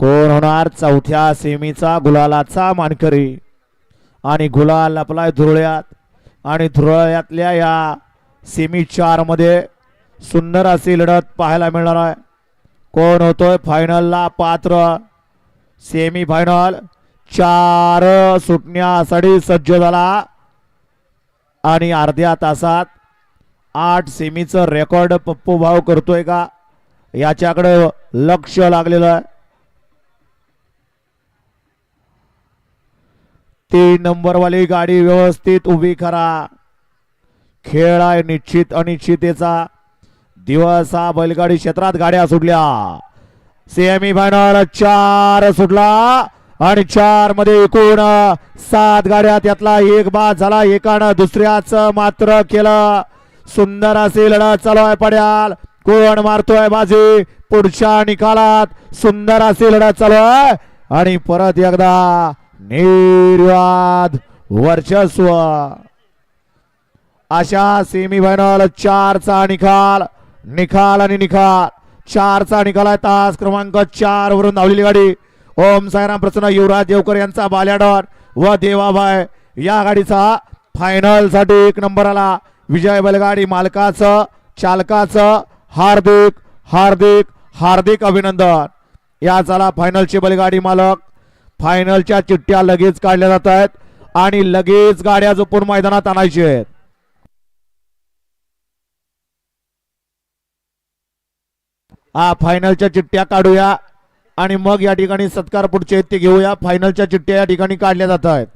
कोण होणार चौथ्या सेमीचा गुलालाचा मानकरी? आणि गुलाल लपलाय धुरळ्यात आणि धुरळ्यातल्या या सेमी 4 मध्ये सुंदर अशी लढत पाहायला मिळणार आहे. कोण होतोय फायनलला पात्र? सेमी फायनल 4 सुटण्यासाठी सज्ज झाला आणि अर्ध्या तासात 8 सेमीचं रेकॉर्ड पप्पू भाऊ करतोय का याच्याकडे लक्ष लागलेलं आहे. 3 नंबर वाली गाडी व्यवस्थित उभी करा. खेळ आहे निश्चित अनिश्चितेचा दिवस हा. बैलगाडी क्षेत्रात गाड्या सुटल्या. सेमी फायनल 4 सुटला आणि 4 मध्ये एकूण 7 गाड्या, त्यातला एक बाद झाला. एकानं दुसऱ्याच मात्र केलं. सुंदर अशी लढत चालू आहे पड्याल. कोण मारतोय बाजी पुढच्या निकालात? सुंदर अशी लढत चालू आहे आणि परत एकदा निर्वाद वर्चस्व. अशा सेमी फायनल 4 चा निकाल आणि निकाल 4 चा निकाल आहे. तास क्रमांक 4 वरून धावलेली गाडी ओम साईराम प्रसन्न युवराज देवकर यांचा बाल्याडॉन व देवाबाई या गाडीचा फायनल साठी 1 नंबरला विजय बैलगाडी मालकाचं चालकाचं हार्दिक हार्दिक हार्दिक अभिनंदन. या चला फायनलचे बैलगाडी मालक फायनलच्या चिठ्ठ्या लगेच काढल्या जात आहेत आणि लगेच गाड्या जपून मैदानात आणायच्या आहेत. हा फायनलच्या चिठ्ठ्या काढूया आणि मग या ठिकाणी सत्कार पुढचे ते घेऊया. फायनलच्या चिठ्ठ्या या ठिकाणी काढल्या जात आहेत.